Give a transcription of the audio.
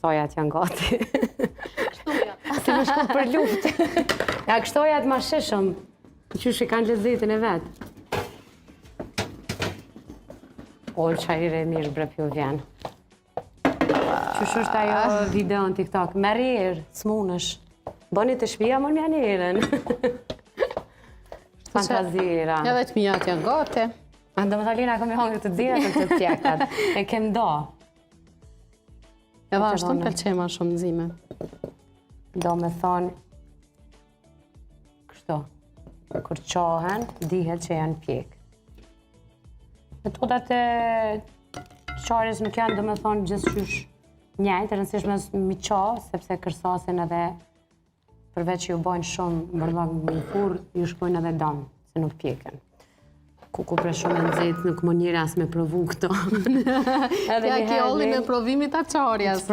kështojat janë gati. Si më shku për luftë. Ja, kështojat ma shishëm. Qysh i kanë lezetin e vetë. Olqa i re mirë bre pjo vjen. Qysh është ajo video në TikTok? Merë erë, s'munësh. Bëni të shpia, më mja njerën. Fantazira. Ja vetë mijat janë gati. Do më thalina, kom i hongë të dzirët të të tjekat. E kem do. Ja vashtë të pëlqej ma shumë nxime. Do me thonë, kështu, kur qohen, dihet që janë pjek. Metodat e qarjes nuk janë, do me thonë, gjithçysh njëjtë, rëndësishme mi qa, sepse kërsasin edhe, përveç që ju bojnë shumë mërdhak në furr, ju shkojnë edhe damë, se nuk pjeken. Kuku për shumë e nxehtë, nuk më njëri as me provu këto. Ja ki olli me provimit të qarjes.